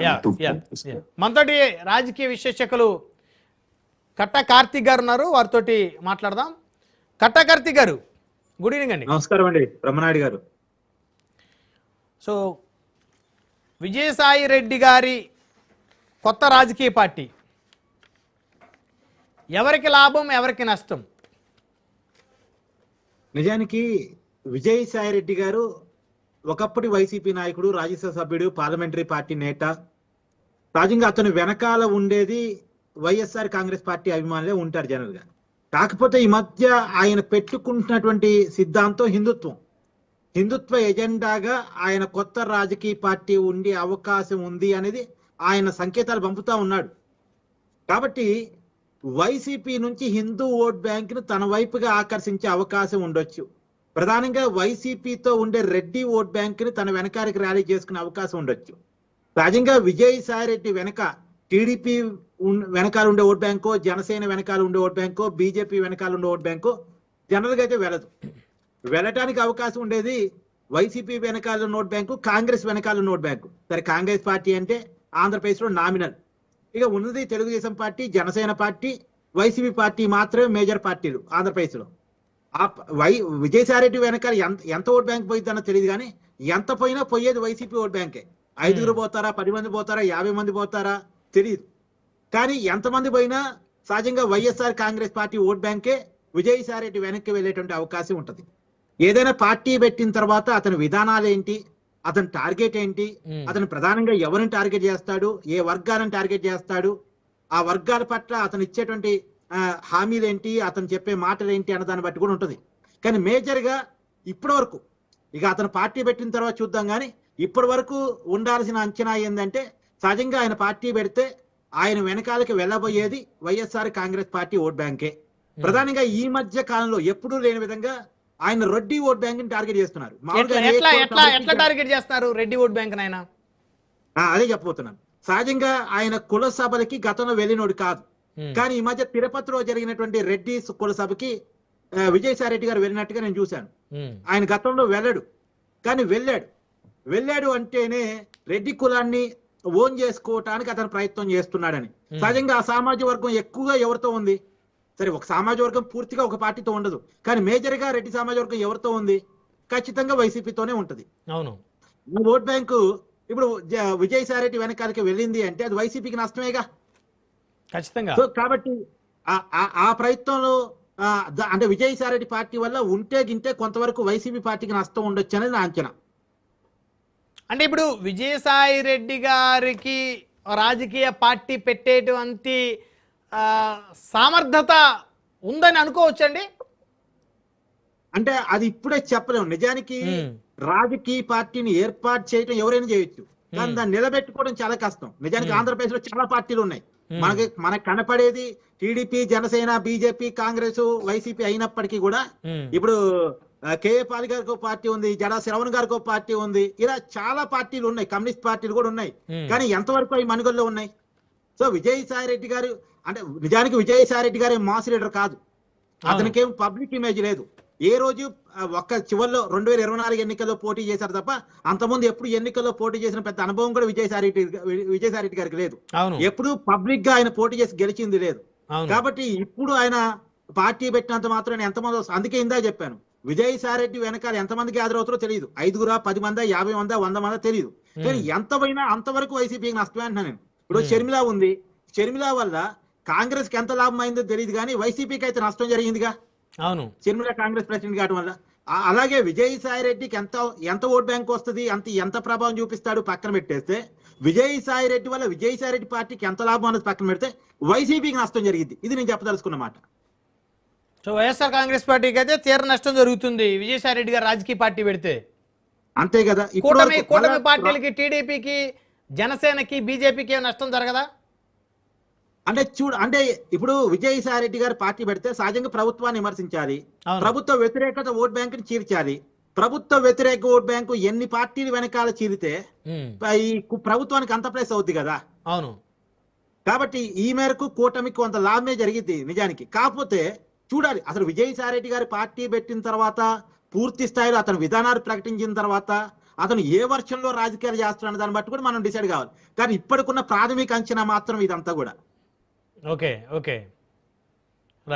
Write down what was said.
Yeah yeah yeah మనతోటి రాజకీయ విశ్లేషకులు కట్ట కార్తీక్ గారు ఉన్నారు, వారితోటి మాట్లాడదాం. కట్ట కార్తీక్ గారు, గుడ్ ఈవినింగ్ అండి. నమస్కారం అండి బ్రహ్మనాయుడు గారు. సో విజయసాయి రెడ్డి గారి కొత్త రాజకీయ పార్టీ ఎవరికి లాభం ఎవరికి నష్టం? నిజానికి విజయసాయి రెడ్డి గారు ఒకప్పటి వైసీపీ నాయకుడు, రాజ్యసభ సభ్యుడు, పార్లమెంటరీ పార్టీ నేత. సహజంగా అతను వెనకాల ఉండేది వైఎస్ఆర్ కాంగ్రెస్ పార్టీ అభిమానులే ఉంటారు జనరల్ గా. కాకపోతే ఈ మధ్య ఆయన పెట్టుకుంటున్నటువంటి సిద్ధాంతం హిందుత్వ ఎజెండాగా ఆయన కొత్త రాజకీయ పార్టీ ఉండే అవకాశం ఉంది అనేది ఆయన సంకేతాలు పంపుతా ఉన్నాడు. కాబట్టి వైసీపీ నుంచి హిందూ ఓట్ బ్యాంక్ ను తన వైపుగా ఆకర్షించే అవకాశం ఉండొచ్చు. ప్రధానంగా వైసీపీతో ఉండే రెడ్డి ఓట్ బ్యాంక్ ని తన వెనకాలకి ర్యాలీ చేసుకునే అవకాశం ఉండొచ్చు. సహజంగా విజయసాయి రెడ్డి వెనక టీడీపీ వెనకాల ఉండే ఓట్ బ్యాంకో, జనసేన వెనకాల ఉండే ఓట్ బ్యాంకో, బీజేపీ వెనకాల ఉండే ఓట్ బ్యాంకో జనరల్ గా అయితే వెళ్ళదు. వెళ్ళటానికి అవకాశం ఉండేది వైసీపీ వెనకాల ఉన్న ఓట్ బ్యాంకు, కాంగ్రెస్ వెనకాల ఉన్న ఓట్ బ్యాంకు. సరే, కాంగ్రెస్ పార్టీ అంటే ఆంధ్రప్రదేశ్ లో నామినల్, ఇక ఉన్నది Telugu Desam party, Janasena party, YCP party మాత్రమే మేజర్ పార్టీలు ఆంధ్రప్రదేశ్ లో. విజయసాయి రెడ్డి వెనకాల ఎంత ఓట్ బ్యాంక్ పోయిద్దన్నో తెలియదు, కానీ ఎంత పోయినా పోయేది వైసీపీ ఓట్ బ్యాంకే. 5 పోతారా, 10 మంది పోతారా, 50 మంది పోతారా తెలియదు, కానీ ఎంతమంది పోయినా సహజంగా వైఎస్ఆర్ కాంగ్రెస్ పార్టీ ఓట్ బ్యాంకే విజయసాయి రెడ్డి వెనక్కి వెళ్ళేటువంటి అవకాశం ఉంటుంది. ఏదైనా పార్టీ పెట్టిన తర్వాత అతని విధానాలు ఏంటి, అతని టార్గెట్ ఏంటి, అతను ప్రధానంగా ఎవరిని టార్గెట్ చేస్తాడు, ఏ వర్గాలను టార్గెట్ చేస్తాడు, ఆ వర్గాల పట్ల అతను ఇచ్చేటువంటి హామీలు ఏంటి, అతను చెప్పే మాటలు ఏంటి అన్న దాన్ని బట్టి కూడా ఉంటుంది. కానీ మేజర్ గా ఇప్పటి వరకు, ఇక అతను పార్టీ పెట్టిన తర్వాత చూద్దాం, కానీ ఇప్పటి వరకు ఉండాల్సిన అంచనా ఏంటంటే సహజంగా ఆయన పార్టీ పెడితే ఆయన వెనకాలకి వెళ్ళబోయేది వైఎస్ఆర్ కాంగ్రెస్ పార్టీ ఓట్ బ్యాంకే. ప్రధానంగా ఈ మధ్య కాలంలో ఎప్పుడూ లేని విధంగా ఆయన రెడ్డి ఓట్ బ్యాంక్ ని టార్గెట్ చేస్తున్నారు. టార్గెట్ చేస్తున్నారు రెడ్డి ఓట్ బ్యాంక్ నాయన? అదే చెప్పబోతున్నాను. సహజంగా ఆయన కుల సభలకి గతంలో వెళ్ళినోడు కాదు, కానీ ఈ మధ్య తిరుపతిలో జరిగినటువంటి రెడ్డి కుల సభకి విజయసాయి రెడ్డి గారు వెళ్ళినట్టుగా నేను చూశాను. ఆయన గతంలో వెళ్ళడు, కానీ వెళ్ళాడు అంటేనే రెడ్డి కులాన్ని ఓన్ చేసుకోవటానికి అతను ప్రయత్నం చేస్తున్నాడని. సహజంగా ఆ సామాజిక వర్గం ఎక్కువగా ఎవరితో ఉంది? సరే, ఒక సామాజిక వర్గం పూర్తిగా ఒక పార్టీతో ఉండదు, కానీ మేజర్ గా రెడ్డి సామాజిక వర్గం ఎవరితో ఉంది? ఖచ్చితంగా వైసీపీతోనే ఉంటది. అవును, ఈ ఓట్ బ్యాంకు ఇప్పుడు విజయసాయి రెడ్డి వెనకాలకి వెళ్ళింది అంటే అది వైసీపీకి నష్టమేగా ఖచ్చితంగా. కాబట్టి ఆ ప్రయత్నంలో అంటే విజయసాయి రెడ్డి పార్టీ వల్ల ఉంటే గింటే కొంతవరకు వైసీపీ పార్టీకి నష్టం ఉండొచ్చు అనేది నా అంచనా. అంటే ఇప్పుడు విజయసాయి రెడ్డి గారికి రాజకీయ పార్టీ పెట్టేటువంటి సామర్థ్యత ఉందని అనుకోవచ్చండి? అంటే అది ఇప్పుడే చెప్పలేము. నిజానికి రాజకీయ పార్టీని ఏర్పాటు చేయడం ఎవరైనా చేయొచ్చు, కానీ దాన్ని నిలబెట్టుకోవడం చాలా కష్టం. నిజానికి ఆంధ్రప్రదేశ్ లో చాలా పార్టీలు ఉన్నాయి. మనకు కనపడేది TDP, Janasena, BJP, Congress, YCP అయినప్పటికీ కూడా ఇప్పుడు కేఏ పాల్ గారికి ఒక పార్టీ ఉంది, జడా శ్రవణ్ గారికి ఒక పార్టీ ఉంది, ఇలా చాలా పార్టీలు ఉన్నాయి, కమ్యూనిస్ట్ పార్టీలు కూడా ఉన్నాయి. కానీ ఎంతవరకు అవి మనుగోల్లో ఉన్నాయి? సో విజయసాయి రెడ్డి గారు అంటే నిజానికి విజయసాయి రెడ్డి గారు మాస్ లీడర్ కాదు, అతనికేం పబ్లిక్ ఇమేజ్ లేదు. ఏ రోజు ఒక్క చివరిలో 2024 ఎన్నికల్లో పోటీ చేశారు తప్ప అంతకుముందు ఎప్పుడు ఎన్నికల్లో పోటీ చేసిన పెద్ద అనుభవం కూడా విజయసాయి రెడ్డి గారికి లేదు. ఎప్పుడు పబ్లిక్ గా ఆయన పోటీ చేసి గెలిచింది లేదు. కాబట్టి ఇప్పుడు ఆయన పార్టీ పెట్టినంత మాత్రం ఎంతమంది వస్తారు? అందుకే ఇందా చెప్పాను, విజయసాయి రెడ్డి వెనకాల ఎంతమందికి హాజరవుతారో తెలియదు. 5 10 మంది, 50 మంది, 100 మంది తెలియదు. కానీ ఎంత పోయినా అంతవరకు వైసీపీకి నష్టమే అంటున్నాను నేను. ఇప్పుడు షర్మిల ఉంది, షర్మిల వల్ల కాంగ్రెస్ కి ఎంత లాభం అయిందో తెలియదు, కానీ వైసీపీకి అయితే నష్టం జరిగిందిగా. అవును, షర్మిల కాంగ్రెస్ ప్రెసిడెంట్ కావడం వల్ల. అలాగే విజయసాయి రెడ్డికి ఎంత ఓట్ బ్యాంక్ వస్తుంది, ఎంత ప్రభావం చూపిస్తాడు పక్కన పెట్టేస్తే, విజయసాయి రెడ్డి వల్ల విజయసాయి రెడ్డి పార్టీకి ఎంత లాభం అనేది పక్కన పెడితే వైసీపీకి నష్టం జరిగింది. ఇది నేను చెప్పదలుచుకున్నమాట. సో వైఎస్ఆర్ కాంగ్రెస్ పార్టీకి అయితే తీవ్ర నష్టం జరుగుతుంది విజయసాయి రెడ్డి గారు రాజకీయ పార్టీ పెడితే, అంతే కదా. కూటమి పార్టీలకి, టీడీపీకి, జనసేనకి, బీజేపీకి నష్టం జరగదా? అంటే ఇప్పుడు విజయసాయి రెడ్డి గారు పార్టీ పెడితే సహజంగా ప్రభుత్వాన్ని విమర్శించాలి, ప్రభుత్వ వ్యతిరేకత ఓట్ బ్యాంక్ ని చీల్చాలి. ప్రభుత్వ వ్యతిరేక ఓట్ బ్యాంకు ఎన్ని పార్టీలు వెనకాల చీలితే ఈ ప్రభుత్వానికి అంత ప్లేస్ అవుద్ది కదా. అవును, కాబట్టి ఈ మేరకు కూటమికి కొంత లాభమే జరిగింది నిజానికి. కాకపోతే చూడాలి, అసలు విజయసాయి రెడ్డి గారి పార్టీ పెట్టిన తర్వాత పూర్తి స్థాయిలో అతని విధానాలు ప్రకటించిన తర్వాత అతను ఏ వర్షంలో రాజకీయాలు చేస్తున్నాడు దాన్ని బట్టి కూడా మనం డిసైడ్ కావాలి. కానీ ఇప్పటికున్న ప్రాథమిక అంచనా మాత్రం ఇదంతా కూడా. ఓకే.